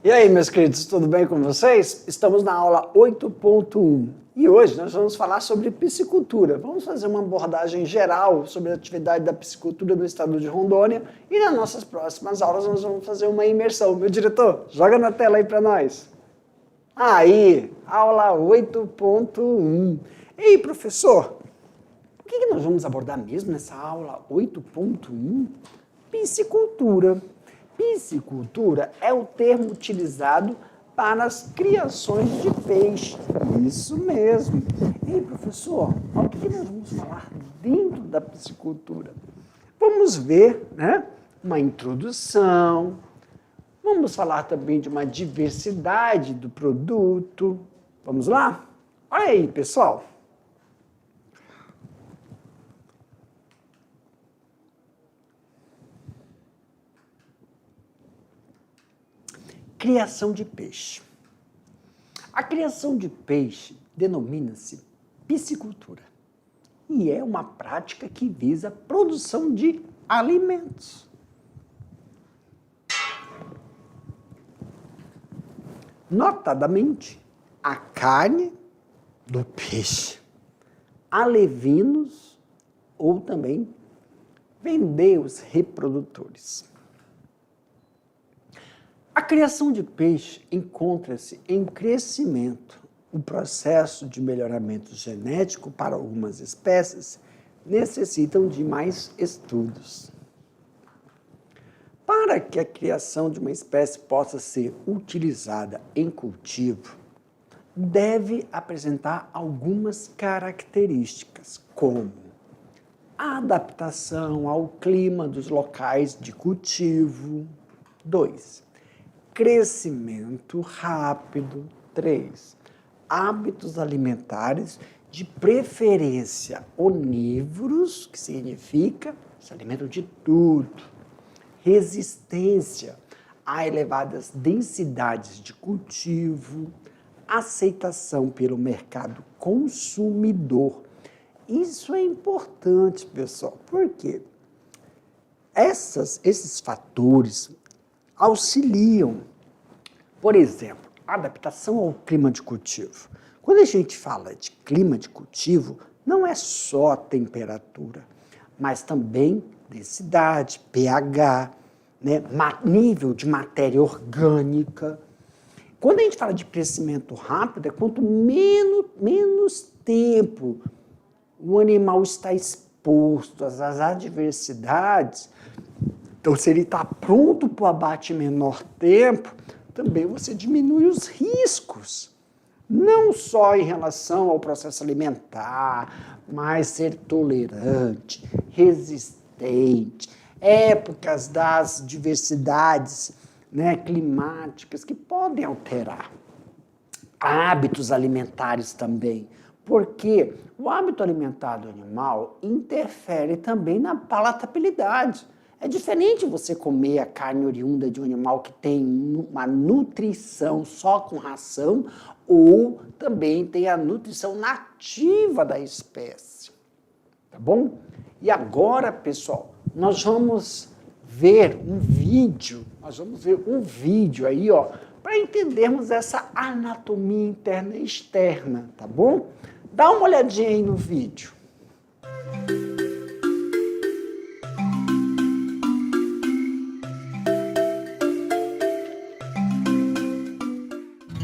E aí, meus queridos, tudo bem com vocês? Estamos na aula 8.1 e hoje nós vamos falar sobre piscicultura. Vamos fazer uma abordagem geral sobre a atividade da piscicultura no estado de Rondônia e nas nossas próximas aulas nós vamos fazer uma imersão. Meu diretor, joga na tela aí para nós. Aí, aula 8.1. Ei, professor, o que nós vamos abordar mesmo nessa aula 8.1? Piscicultura. Piscicultura é o termo utilizado para as criações de peixe. Isso mesmo. Ei, professor, o que nós vamos falar dentro da piscicultura? Vamos ver, né, uma introdução. Vamos falar também de uma diversidade do produto. Vamos lá? Olha aí, pessoal. Criação de peixe. A criação de peixe denomina-se piscicultura e é uma prática que visa a produção de alimentos. Notadamente, a carne do peixe, alevinos ou também vender os reprodutores. A criação de peixe encontra-se em crescimento. O processo de melhoramento genético para algumas espécies necessitam de mais estudos. Para que a criação de uma espécie possa ser utilizada em cultivo, deve apresentar algumas características, como a adaptação ao clima dos locais de cultivo. 2. Crescimento rápido. 3. Hábitos alimentares, de preferência onívoros, que significa se alimentam de tudo. Resistência a elevadas densidades de cultivo. Aceitação pelo mercado consumidor. Isso é importante, pessoal, porque esses fatores auxiliam, por exemplo, a adaptação ao clima de cultivo. Quando a gente fala de clima de cultivo, não é só a temperatura, mas também densidade, pH, né, nível de matéria orgânica. Quando a gente fala de crescimento rápido, é quanto menos tempo o animal está exposto às adversidades. Então, se ele está pronto para o abate em menor tempo, também você diminui os riscos. Não só em relação ao processo alimentar, mas ser tolerante, resistente, épocas das diversidades, né, climáticas que podem alterar. Hábitos alimentares também, porque o hábito alimentar do animal interfere também na palatabilidade. É diferente você comer a carne oriunda de um animal que tem uma nutrição só com ração ou também tem a nutrição nativa da espécie. Tá bom? E agora, pessoal, nós vamos ver um vídeo. Aí, ó, para entendermos essa anatomia interna e externa, tá bom? Dá uma olhadinha aí no vídeo.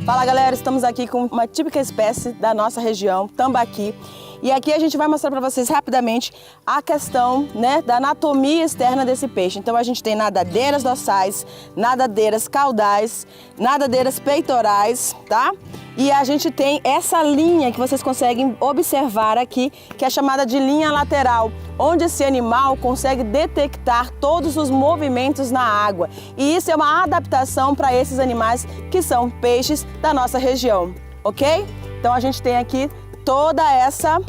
Fala galera, estamos aqui com uma típica espécie da nossa região, tambaqui. E aqui a gente vai mostrar para vocês rapidamente a questão, né, da anatomia externa desse peixe. Então a gente tem nadadeiras dorsais, nadadeiras caudais, nadadeiras peitorais, tá? E a gente tem essa linha que vocês conseguem observar aqui, que é chamada de linha lateral, onde esse animal consegue detectar todos os movimentos na água. E isso é uma adaptação para esses animais que são peixes da nossa região, ok? Então a gente tem aqui toda essa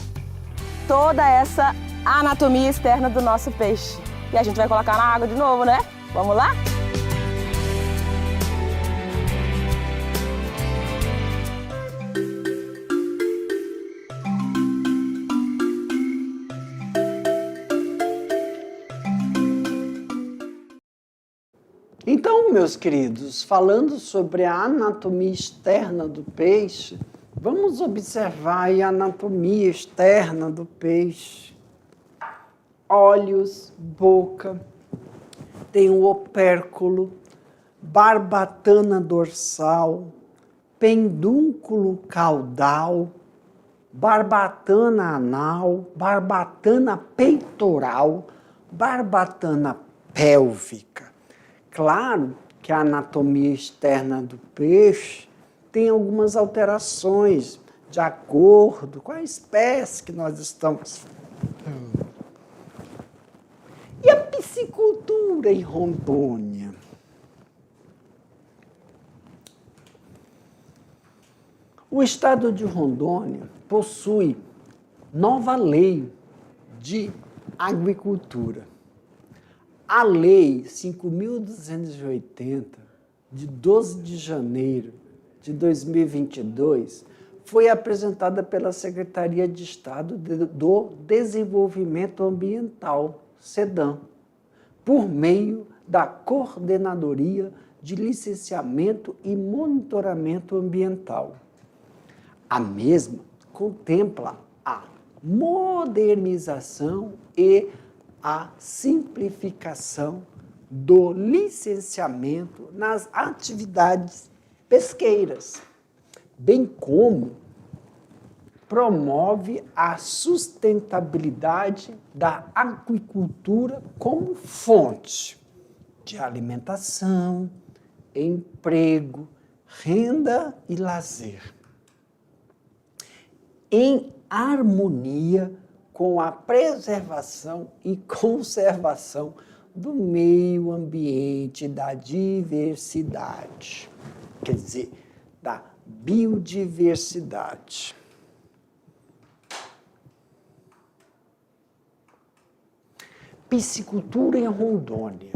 anatomia externa do nosso peixe. E a gente vai colocar na água de novo, né? Vamos lá? Então, meus queridos, falando sobre a anatomia externa do peixe, vamos observar aí a anatomia externa do peixe. Olhos, boca, tem o opérculo, barbatana dorsal, pendúnculo caudal, barbatana anal, barbatana peitoral, barbatana pélvica. Claro que a anatomia externa do peixe tem algumas alterações de acordo com a espécie que nós estamos. E a piscicultura em Rondônia? O estado de Rondônia possui nova lei de agricultura. A Lei 5.280, de 12 de janeiro de 2022, foi apresentada pela Secretaria de Estado do Desenvolvimento Ambiental, SEDAM, por meio da Coordenadoria de Licenciamento e Monitoramento Ambiental. A mesma contempla a modernização e a simplificação do licenciamento nas atividades pesqueiras, bem como promove a sustentabilidade da aquicultura como fonte de alimentação, emprego, renda e lazer, em harmonia com a preservação e conservação do meio ambiente, da diversidade, quer dizer, da biodiversidade. Piscicultura em Rondônia.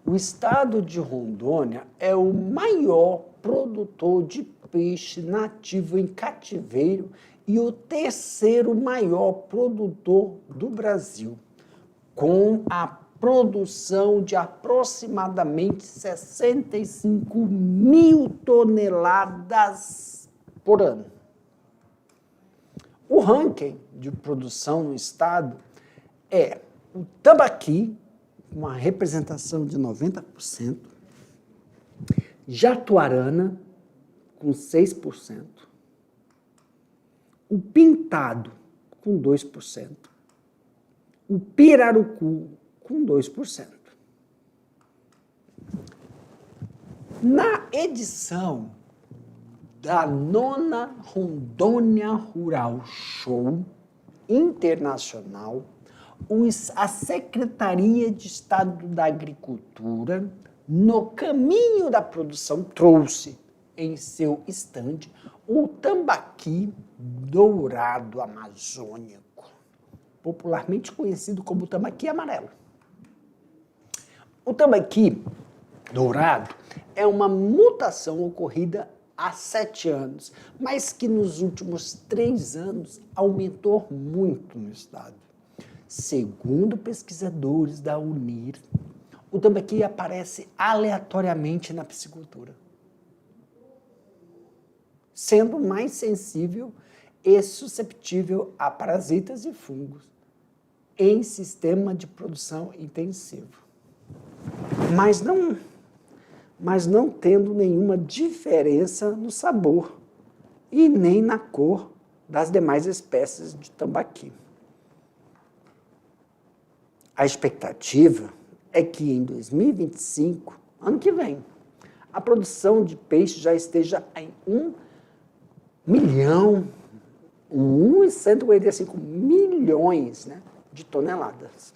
O estado de Rondônia é o maior produtor de peixe nativo em cativeiro e o terceiro maior produtor do Brasil, com a produção de aproximadamente 65 mil toneladas por ano. O ranking de produção no estado é o tambaqui, com uma representação de 90%, jatuarana, com 6%, o pintado, com 2%, o pirarucu, com 2%. Na edição da 9ª Rondônia Rural Show Internacional, a Secretaria de Estado da Agricultura, no caminho da produção, trouxe em seu estande o tambaqui dourado amazônico, popularmente conhecido como tambaqui amarelo. O tambaqui dourado é uma mutação ocorrida há 7 anos, mas que nos últimos 3 anos aumentou muito no estado. Segundo pesquisadores da UNIR, o tambaqui aparece aleatoriamente na piscicultura, sendo mais sensível e susceptível a parasitas e fungos em sistema de produção intensivo, mas não tendo nenhuma diferença no sabor e nem na cor das demais espécies de tambaqui. A expectativa é que em 2025, ano que vem, a produção de peixe já esteja em 1,145 milhões, né, de toneladas.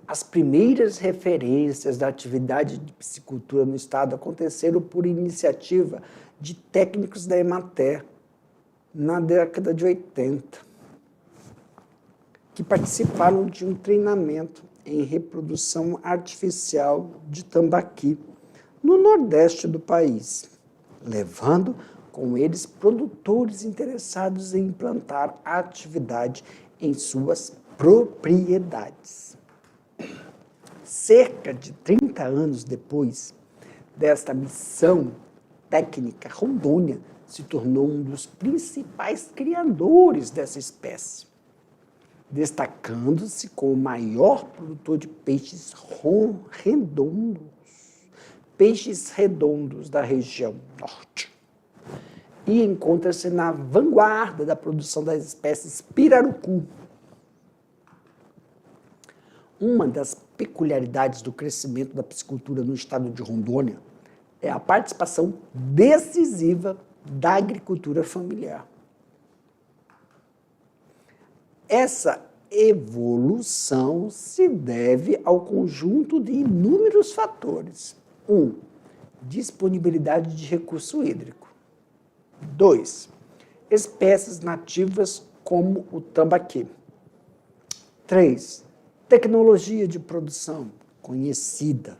As primeiras referências da atividade de piscicultura no estado aconteceram por iniciativa de técnicos da Emater na década de 80, que participaram de um treinamento em reprodução artificial de tambaqui no nordeste do país, levando com eles produtores interessados em implantar a atividade em suas propriedades. cerca de 30 anos depois desta missão técnica, Rondônia se tornou um dos principais criadores dessa espécie, destacando-se como o maior produtor de peixes redondos da região norte. E encontra-se na vanguarda da produção das espécies pirarucu. Uma das peculiaridades do crescimento da piscicultura no estado de Rondônia é a participação decisiva da agricultura familiar. Essa evolução se deve ao conjunto de inúmeros fatores. 1. Disponibilidade de recurso hídrico. 2. Espécies nativas como o tambaqui. 3. Tecnologia de produção conhecida.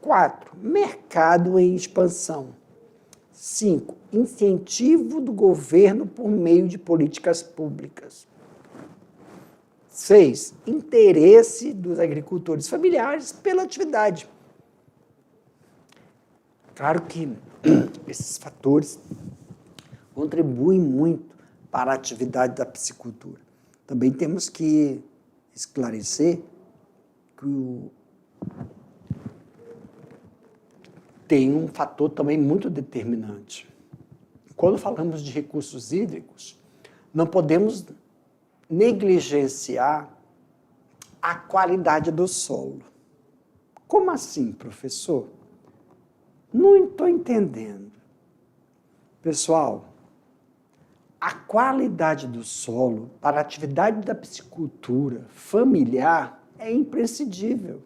4. Mercado em expansão. 5. Incentivo do governo por meio de políticas públicas. 6. Interesse dos agricultores familiares pela atividade. Claro que esses fatores contribuem muito para a atividade da piscicultura. Também temos que esclarecer que tem um fator também muito determinante. Quando falamos de recursos hídricos, não podemos negligenciar a qualidade do solo. Como assim, professor? Não estou entendendo. Pessoal, a qualidade do solo para a atividade da piscicultura familiar é imprescindível.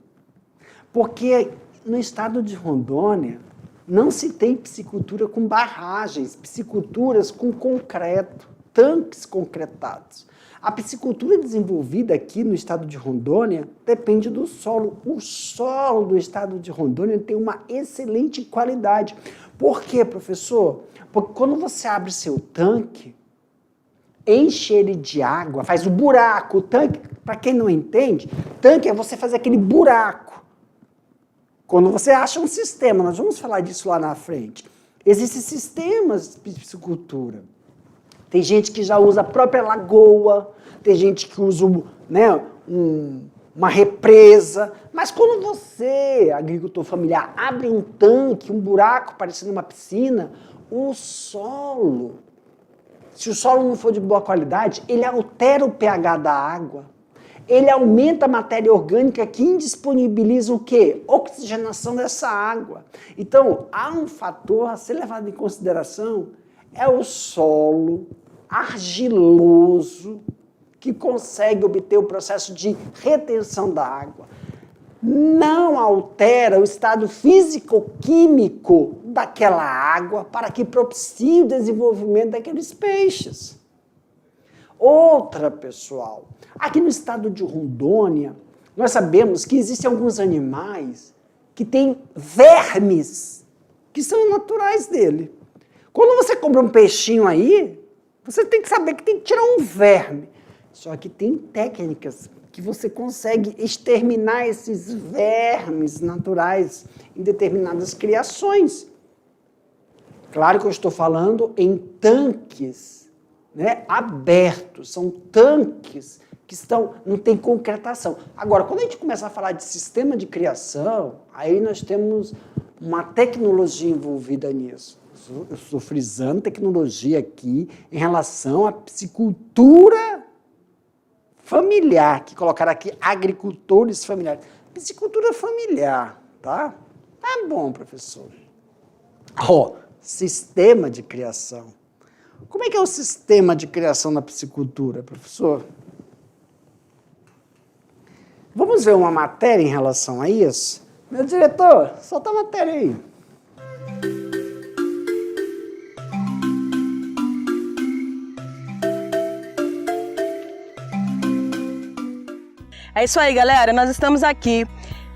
Porque no estado de Rondônia não se tem piscicultura com barragens, pisciculturas com concreto, tanques concretados. A piscicultura desenvolvida aqui no estado de Rondônia depende do solo. O solo do estado de Rondônia tem uma excelente qualidade. Por quê, professor? Porque quando você abre seu tanque, enche ele de água, faz o buraco. O tanque, para quem não entende, tanque é você fazer aquele buraco. Quando você acha um sistema, nós vamos falar disso lá na frente. Existem sistemas de piscicultura. Tem gente que já usa a própria lagoa, tem gente que usa uma represa. Mas quando você, agricultor familiar, abre um tanque, um buraco parecendo uma piscina, o solo, se o solo não for de boa qualidade, ele altera o pH da água. Ele aumenta a matéria orgânica que indisponibiliza o quê? Oxigenação dessa água. Então, há um fator a ser levado em consideração, é o solo argiloso que consegue obter o processo de retenção da água. Não altera o estado físico-químico daquela água para que propicie o desenvolvimento daqueles peixes. Outra, pessoal, aqui no estado de Rondônia, nós sabemos que existem alguns animais que têm vermes, que são naturais dele. Quando você compra um peixinho aí, você tem que saber que tem que tirar um verme. Só que tem técnicas que você consegue exterminar esses vermes naturais em determinadas criações. Claro que eu estou falando em tanques, abertos, são tanques que não tem concretação. Agora, quando a gente começa a falar de sistema de criação, aí nós temos uma tecnologia envolvida nisso. Eu estou frisando tecnologia aqui em relação à piscicultura familiar, que colocaram aqui agricultores familiares. Piscicultura familiar, tá? Tá bom, professor. Sistema de criação. Como é que é o sistema de criação na piscicultura, professor? Vamos ver uma matéria em relação a isso? Meu diretor, solta a matéria aí. É isso aí, galera. Nós estamos aqui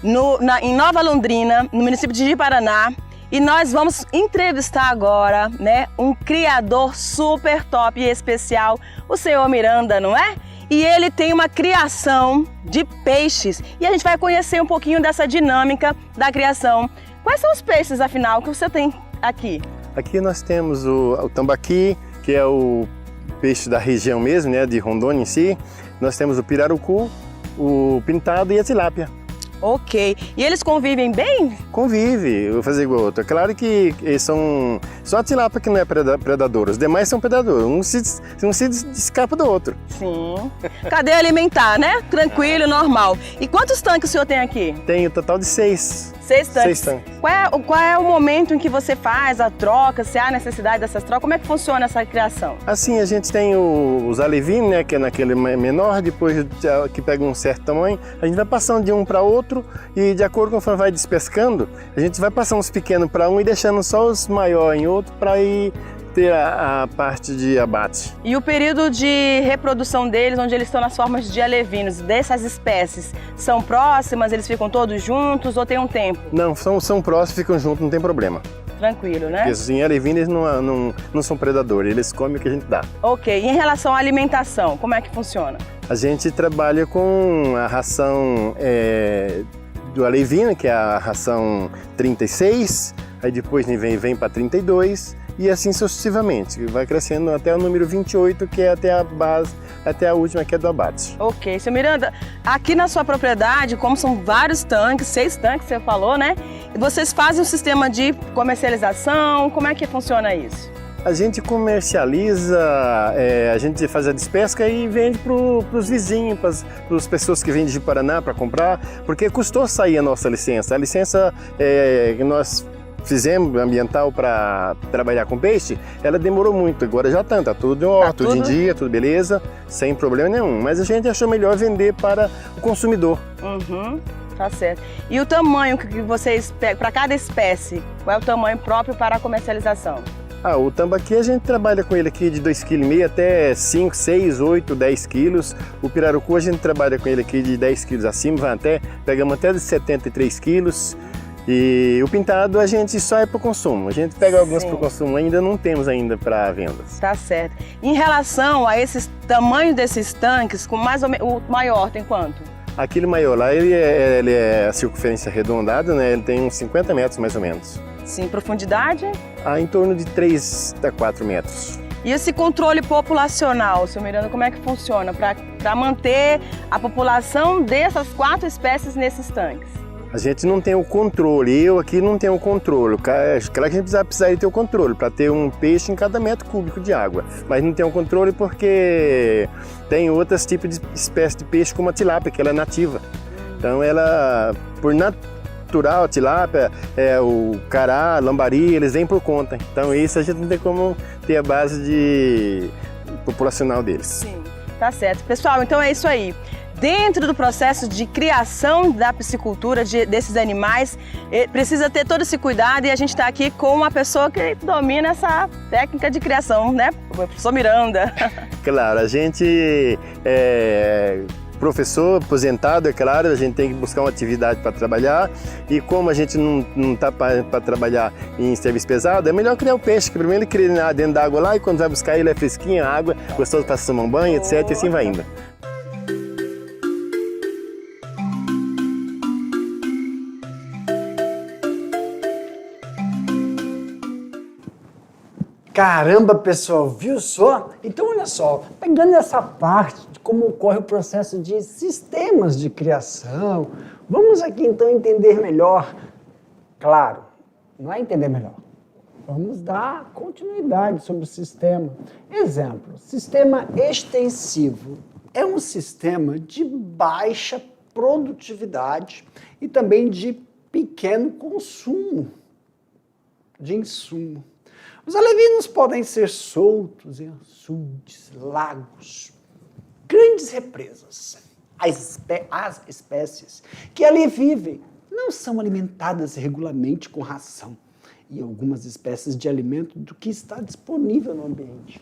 em Nova Londrina, no município de Ji-Paraná, e nós vamos entrevistar agora, um criador super top e especial, o senhor Miranda, não é? e ele tem uma criação de peixes. E a gente vai conhecer um pouquinho dessa dinâmica da criação. Quais são os peixes, afinal, que você tem aqui? Aqui nós temos o tambaqui, que é o peixe da região mesmo, né, de Rondônia em si. Nós temos o pirarucu, o pintado e a tilápia. Ok. E eles convivem bem? Convive, eu vou fazer igual outro. É claro que eles são... Só a tilápia que não é predador, os demais são predadores. Um se escapa do outro. Sim. Cadeia alimentar, né? Tranquilo, normal. E quantos tanques o senhor tem aqui? Tem um total de 6. 6 tanques. 6 tanques. Qual é o momento em que você faz a troca? Se há necessidade dessas trocas? Como é que funciona essa criação? Assim, a gente tem os alevinos, né, que é naquele menor, depois que pega um certo tamanho, a gente vai passando de um para outro e de acordo com conforme vai despescando, a gente vai passando os pequenos para um e deixando só os maiores em outro para ir ter a parte de abate. E o período de reprodução deles, onde eles estão nas formas de alevinos, dessas espécies, são próximas? Eles ficam todos juntos ou tem um tempo? Não, são próximos, ficam juntos, não tem problema. Tranquilo, né? Porque assim, alevinos eles não são predadores, eles comem o que a gente dá. Ok, e em relação à alimentação, como é que funciona? A gente trabalha com a ração do alevino, que é a ração 36, aí depois vem para 32, e assim sucessivamente, vai crescendo até o número 28, que é até a base, até a última, que é do abate. Ok, seu Miranda, aqui na sua propriedade, como são vários tanques, 6 tanques você falou, né? Vocês fazem um sistema de comercialização, como é que funciona isso? A gente comercializa, a gente faz a despesca e vende para os vizinhos, para as pessoas que vêm de Paraná para comprar, porque custou sair a nossa licença. A licença que nós fizemos ambiental para trabalhar com peixe, ela demorou muito, agora já tá tudo tudo em dia, tudo beleza, sem problema nenhum. Mas a gente achou melhor vender para o consumidor. Uhum, tá certo. E o tamanho que vocês pegam para cada espécie, qual é o tamanho próprio para a comercialização? O tambaqui a gente trabalha com ele aqui de 2,5 kg até 5, 6, 8, 10 quilos. O pirarucu a gente trabalha com ele aqui de 10 quilos acima, pegamos até de 73 quilos. E o pintado a gente só é para o consumo. A gente pega alguns para o consumo, ainda não temos ainda para vendas. Tá certo. Em relação a esses tamanhos desses tanques, com mais ou menos, o maior tem quanto? Aquele maior lá, ele é a circunferência arredondada, né? Ele tem uns 50 metros mais ou menos. Sim, profundidade? Em torno de 3 a 4 metros. E esse controle populacional, seu Miranda, como é que funciona para manter a população dessas 4 espécies nesses tanques? A gente não tem o controle, eu aqui não tenho o controle. Claro que a gente precisaria ter o controle para ter um peixe em cada metro cúbico de água. Mas não tem o controle porque tem outros tipos de espécies de peixe, como a tilápia, que ela é nativa. Então ela, por natural, a tilápia, o cará, lambari, eles vêm por conta. Então isso a gente não tem como ter a base populacional deles. Sim, tá certo. Pessoal, então é isso aí. Dentro do processo de criação da piscicultura desses animais, precisa ter todo esse cuidado e a gente está aqui com uma pessoa que domina essa técnica de criação, né? O professor Miranda. Claro, a gente professor aposentado, é claro, a gente tem que buscar uma atividade para trabalhar e como a gente não está para trabalhar em serviço pesado, é melhor criar o peixe, que primeiro ele cria dentro da água lá e quando vai buscar ele é fresquinho, a água, gostoso para tomar um banho, etc. E assim vai indo. Caramba, pessoal, viu só? Então, olha só, pegando essa parte de como ocorre o processo de sistemas de criação, vamos aqui então entender melhor. Claro, não é entender melhor. Vamos dar continuidade sobre o sistema. Exemplo, sistema extensivo. É um sistema de baixa produtividade e também de pequeno consumo de insumo. Os alevinos podem ser soltos em açudes, lagos, grandes represas. As espécies que ali vivem não são alimentadas regularmente com ração e algumas espécies de alimento do que está disponível no ambiente.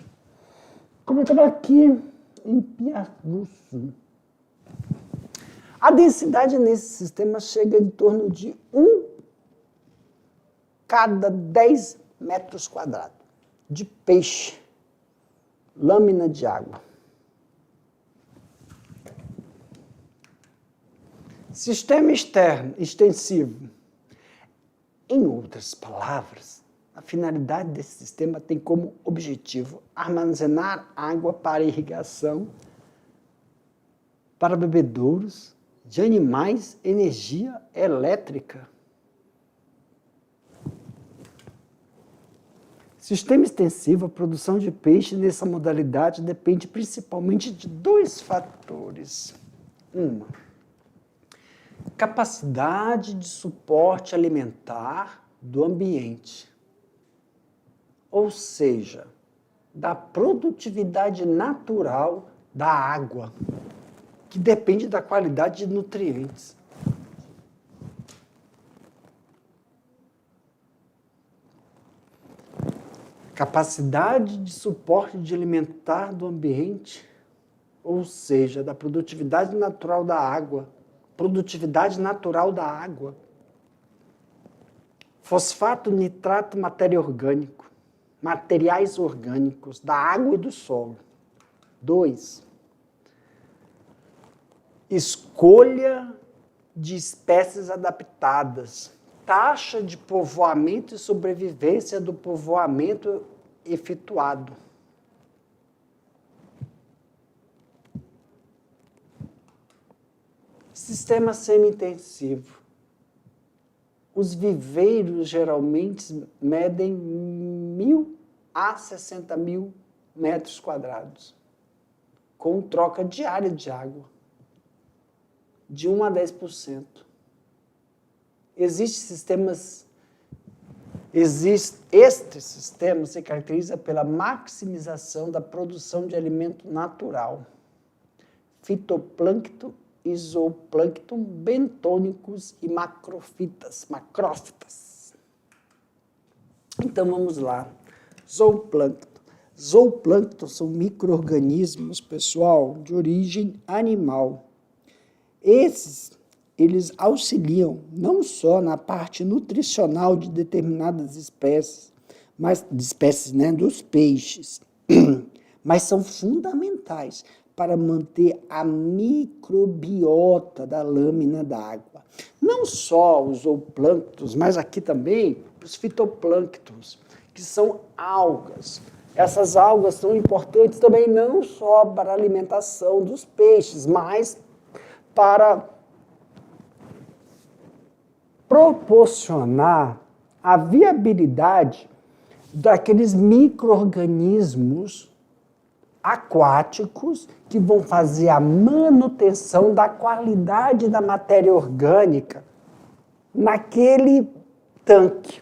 Como eu estava aqui em Piauí. A densidade nesse sistema chega em torno de 1 cada 10 metros quadrados de peixe, lâmina de água. Sistema externo, extensivo. Em outras palavras, a finalidade desse sistema tem como objetivo armazenar água para irrigação, para bebedouros, de animais, energia elétrica. Sistema extensivo, a produção de peixe nessa modalidade depende principalmente de dois fatores. Uma, capacidade de suporte alimentar do ambiente, ou seja, da produtividade natural da água, que depende da qualidade de nutrientes. Capacidade de suporte de alimentar do ambiente, ou seja, da produtividade natural da água. Produtividade natural da água. Fosfato, nitrato, matéria orgânica. Materiais orgânicos da água e do solo. 2. Escolha de espécies adaptadas. Taxa de povoamento e sobrevivência do povoamento efetuado. Sistema semi-intensivo. Os viveiros geralmente medem 1.000 a 60.000 metros quadrados, com troca diária de água, de 1 a 10%. Este sistema se caracteriza pela maximização da produção de alimento natural, fitoplâncton, zooplâncton, bentônicos e macrófitas. Então vamos lá. Zooplâncton. Zooplâncton são micro-organismos, pessoal, de origem animal. Eles auxiliam não só na parte nutricional de determinadas espécies, dos peixes, mas são fundamentais para manter a microbiota da lâmina d'água. Não só os zooplânctons, mas aqui também os fitoplânctons, que são algas. Essas algas são importantes também não só para a alimentação dos peixes, mas para proporcionar a viabilidade daqueles micro-organismos aquáticos que vão fazer a manutenção da qualidade da matéria orgânica naquele tanque.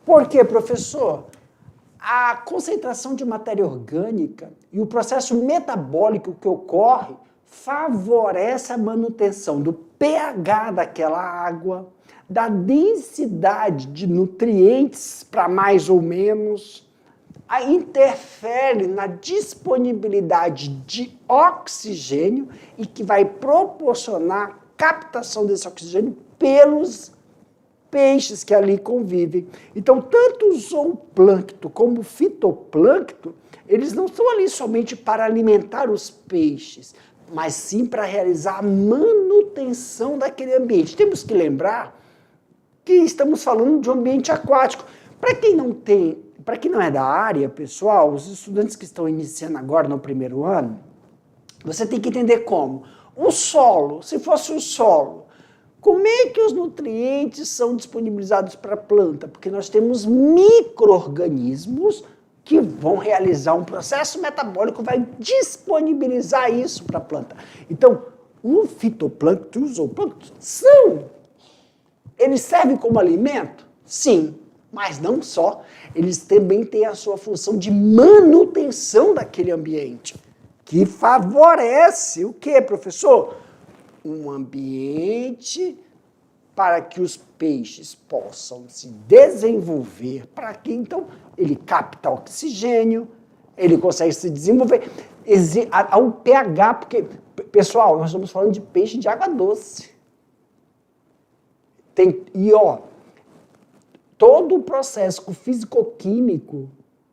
Por quê, professor? A concentração de matéria orgânica e o processo metabólico que ocorre favorece a manutenção do pH daquela água, da densidade de nutrientes para mais ou menos, interfere na disponibilidade de oxigênio e que vai proporcionar a captação desse oxigênio pelos peixes que ali convivem. Então, tanto o zooplâncton como o fitoplâncton, eles não estão ali somente para alimentar os peixes, mas sim para realizar a manutenção daquele ambiente. Temos que lembrar que estamos falando de um ambiente aquático. Para quem não é da área, pessoal, os estudantes que estão iniciando agora no primeiro ano, você tem que entender como. O solo, se fosse o solo, como é que os nutrientes são disponibilizados para a planta? Porque nós temos micro-organismos que vão realizar um processo metabólico, vai disponibilizar isso para a planta. Então, o fitoplâncton e o zooplâncton eles servem como alimento? Sim, mas não só. Eles também têm a sua função de manutenção daquele ambiente, que favorece o quê, professor? Um ambiente para que os peixes possam se desenvolver, para que, então, ele capta oxigênio, ele consegue se desenvolver. Há um pH, porque, pessoal, nós estamos falando de peixe de água doce. Todo o processo físico-químico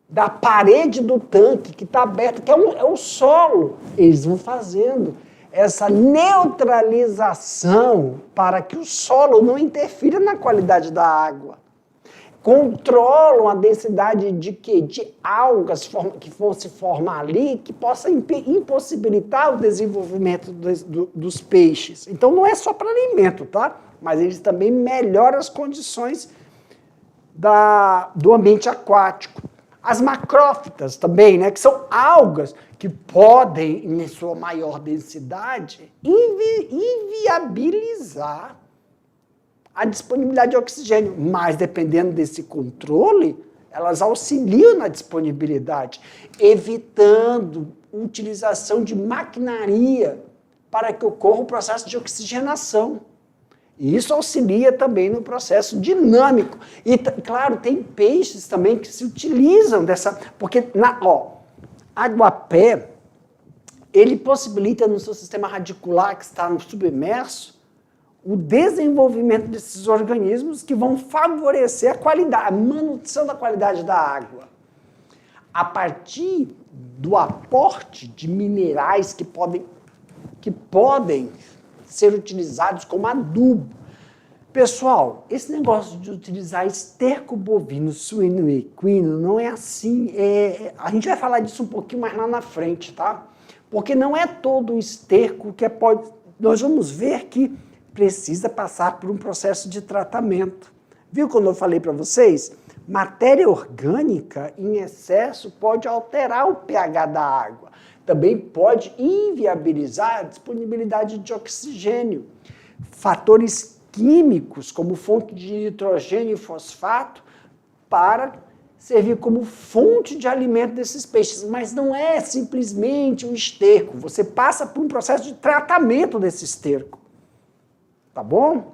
da parede do tanque que está aberto, que é o solo, eles vão fazendo essa neutralização para que o solo não interfira na qualidade da água. Controlam a densidade de quê? De algas que vão se formar ali, que possa impossibilitar o desenvolvimento dos peixes. Então não é só para alimento, tá? Mas eles também melhoram as condições do ambiente aquático. As macrófitas também, né, que são algas que podem, em sua maior densidade, inviabilizar a disponibilidade de oxigênio, mas dependendo desse controle, elas auxiliam na disponibilidade, evitando utilização de maquinaria para que ocorra o processo de oxigenação. E isso auxilia também no processo dinâmico. E, claro, tem peixes também que se utilizam dessa... Porque, aguapé, ele possibilita no seu sistema radicular, que está no submerso, o desenvolvimento desses organismos que vão favorecer a qualidade, a manutenção da qualidade da água. A partir do aporte de minerais que podem ser utilizados como adubo. Pessoal, esse negócio de utilizar esterco bovino, suíno e equino não é assim. A gente vai falar disso um pouquinho mais lá na frente, tá? Porque não é todo o esterco que pode... Nós vamos ver que precisa passar por um processo de tratamento. Viu quando eu falei para vocês? Matéria orgânica em excesso pode alterar o pH da água. Também pode inviabilizar a disponibilidade de oxigênio. Fatores químicos, como fonte de nitrogênio e fosfato, para servir como fonte de alimento desses peixes. Mas não é simplesmente um esterco. Você passa por um processo de tratamento desse esterco. Tá bom?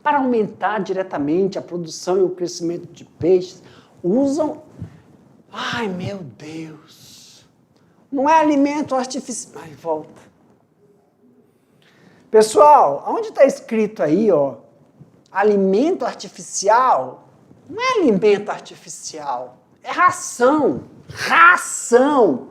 Para aumentar diretamente a produção e o crescimento de peixes, usam... Ai, meu Deus! Não é alimento artificial... Ai, volta. Pessoal, onde está escrito aí, ó, alimento artificial? Não é alimento artificial, é ração. Ração!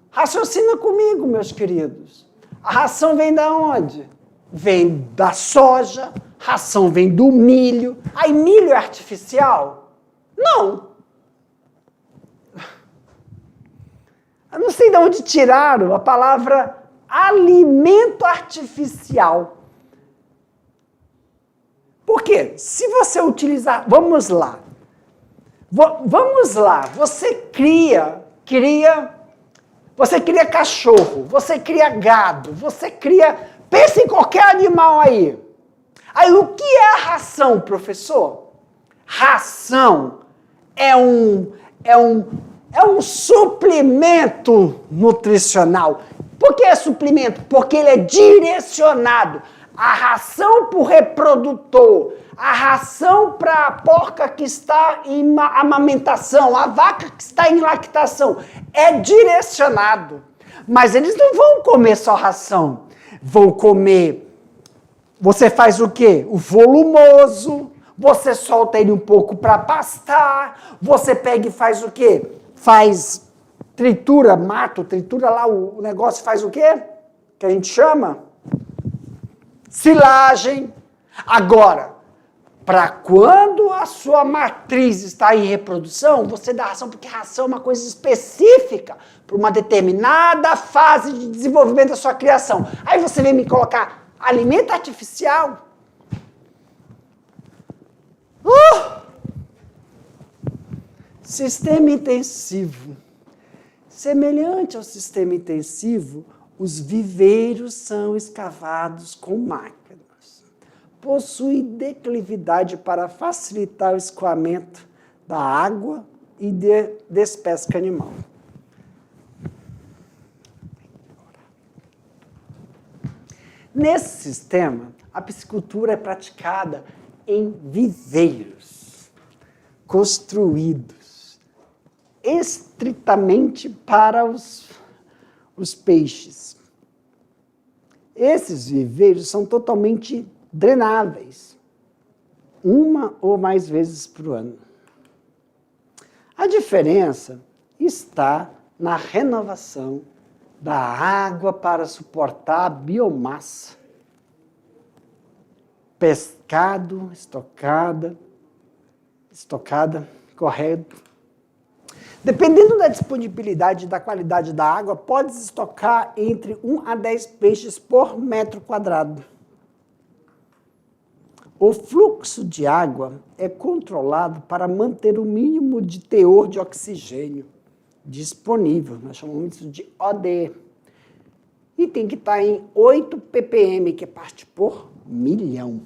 Raciocina comigo, meus queridos. A ração vem da onde? Vem da soja, ração vem do milho. Aí milho é artificial? Não. Eu não sei de onde tiraram a palavra alimento artificial. Por quê? Se você utilizar... Vamos lá. Você cria cachorro, você cria gado, você cria... Pensa em qualquer animal aí. Aí o que é a ração, professor? Ração é um suplemento nutricional. Por que é suplemento? Porque ele é direcionado. A ração para o reprodutor, a ração para a porca que está em amamentação, a vaca que está em lactação, é direcionado. Mas eles não vão comer só ração. Vão comer... Você faz o quê? O volumoso. Você solta ele um pouco para pastar. Você pega e faz o quê? Tritura lá o negócio, faz o quê? Que a gente chama? Silagem. Agora, para quando a sua matriz está em reprodução, você dá ração, porque ração é uma coisa específica para uma determinada fase de desenvolvimento da sua criação. Aí você vem me colocar alimento artificial? Sistema intensivo. Semelhante ao sistema intensivo, os viveiros são escavados com máquinas. Possui declividade para facilitar o escoamento da água e de despesca animal. Nesse sistema, a piscicultura é praticada em viveiros construídos estritamente para os peixes. Esses viveiros são totalmente drenáveis, uma ou mais vezes por ano. A diferença está na renovação da água para suportar a biomassa. Pescado, estocada, correto. Dependendo da disponibilidade e da qualidade da água, pode se estocar entre 1 a 10 peixes por metro quadrado. O fluxo de água é controlado para manter o mínimo de teor de oxigênio disponível. Nós chamamos isso de OD. E tem que estar em 8 ppm, que é parte por milhão.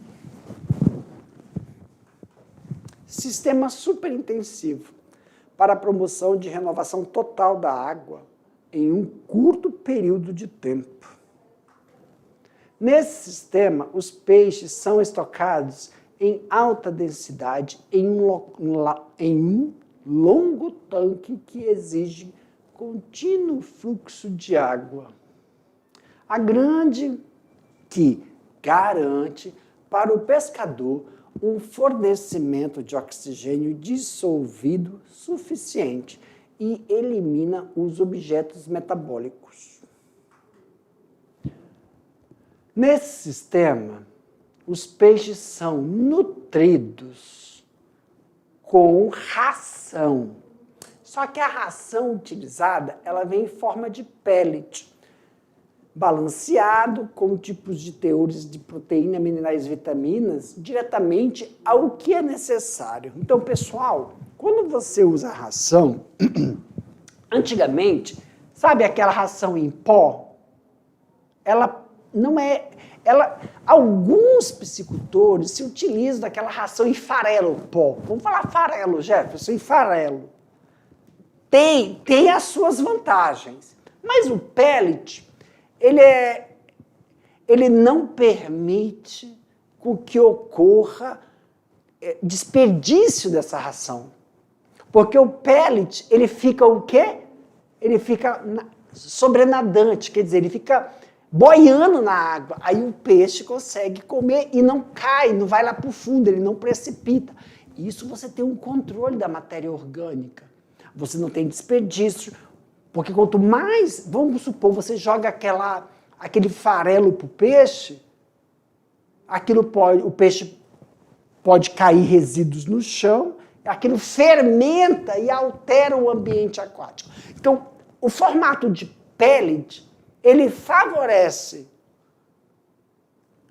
Sistema superintensivo para a promoção de renovação total da água em um curto período de tempo. Nesse sistema, os peixes são estocados em alta densidade em um longo tanque que exige contínuo fluxo de água. A grande que garante para o pescador um fornecimento de oxigênio dissolvido suficiente e elimina os objetos metabólicos. Nesse sistema, os peixes são nutridos com ração. Só que a ração utilizada, ela vem em forma de pellet, balanceado com tipos de teores de proteína, minerais e vitaminas, diretamente ao que é necessário. Então, pessoal, quando você usa a ração, antigamente, sabe aquela ração em pó? Ela não é... alguns piscicultores se utilizam daquela ração em farelo pó. Vamos falar farelo, Jefferson, em farelo. Tem as suas vantagens, mas o pellet, ele não permite que ocorra desperdício dessa ração. Porque o pellet, ele fica o quê? Ele fica sobrenadante, quer dizer, ele fica boiando na água. Aí o peixe consegue comer e não cai, não vai lá para o fundo, ele não precipita. Isso você tem um controle da matéria orgânica. Você não tem desperdício. Porque quanto mais, vamos supor, você joga aquele farelo para o peixe, o peixe pode cair resíduos no chão, aquilo fermenta e altera o ambiente aquático. Então, o formato de pellet, ele favorece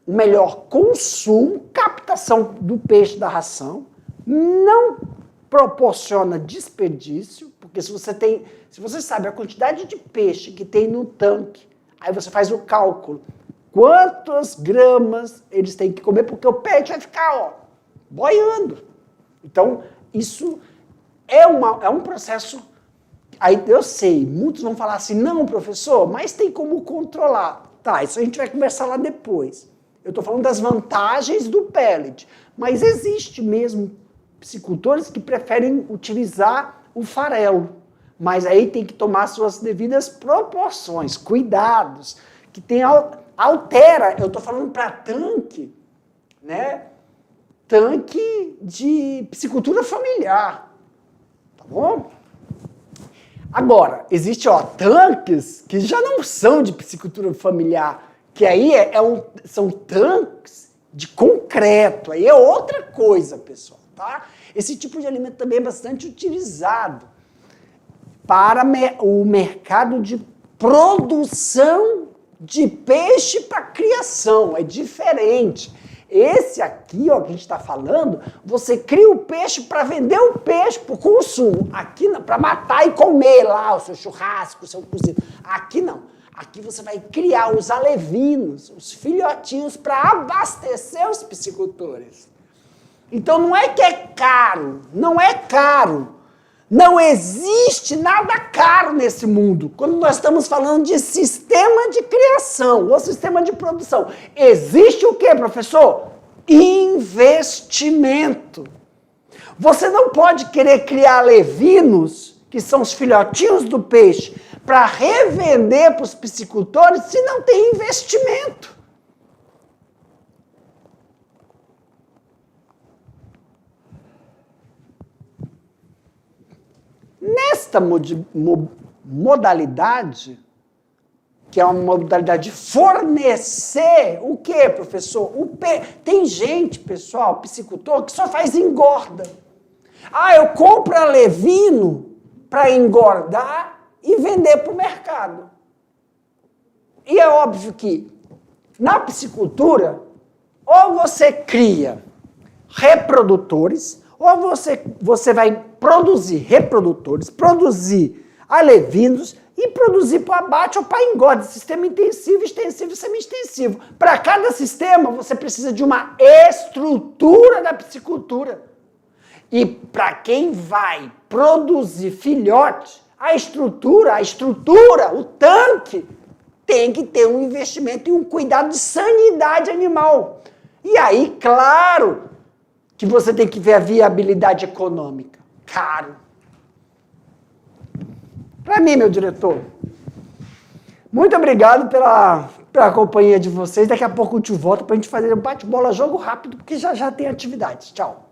o melhor consumo, captação do peixe da ração, não proporciona desperdício, porque se você sabe a quantidade de peixe que tem no tanque, aí você faz o cálculo, quantas gramas eles têm que comer, porque o peixe vai ficar boiando. Então, isso é um processo. Aí eu sei, muitos vão falar assim, não, professor, mas tem como controlar. Tá, isso a gente vai conversar lá depois. Eu estou falando das vantagens do pellet, mas existe mesmo piscicultores que preferem utilizar o farelo, mas aí tem que tomar suas devidas proporções, cuidados, que altera, eu estou falando para tanque, né? Tanque de piscicultura familiar, tá bom? Agora, existe tanques que já não são de piscicultura familiar, que aí são tanques de concreto, aí é outra coisa, pessoal, tá? Esse tipo de alimento também é bastante utilizado para o mercado de produção de peixe para criação, é diferente. Esse aqui, que a gente está falando, você cria o peixe para vender o peixe para o consumo. Aqui não, para matar e comer lá o seu churrasco, o seu cozido. Aqui não. Aqui você vai criar os alevinos, os filhotinhos para abastecer os piscicultores. Então não é que é caro, não é caro. Não existe nada caro nesse mundo. Quando nós estamos falando de sistema de criação ou sistema de produção, existe o quê, professor? Investimento. Você não pode querer criar alevinos, que são os filhotinhos do peixe, para revender para os piscicultores se não tem investimento. Nesta modalidade, que é uma modalidade de fornecer o quê, professor? Tem gente, pessoal, piscicultor, que só faz engorda. Ah, eu compro alevino para engordar e vender para o mercado. E é óbvio que na piscicultura, ou você cria reprodutores, ou você vai produzir reprodutores, produzir alevinos e produzir para abate ou para engorda, sistema intensivo, extensivo e semi-extensivo. Para cada sistema, você precisa de uma estrutura da piscicultura. E para quem vai produzir filhote, a estrutura, o tanque, tem que ter um investimento e um cuidado de sanidade animal. E aí, claro, que você tem que ver a viabilidade econômica. Caro. Para mim, meu diretor, muito obrigado pela companhia de vocês. Daqui a pouco eu te volto para a gente fazer um bate-bola, jogo rápido, porque já tem atividades. Tchau.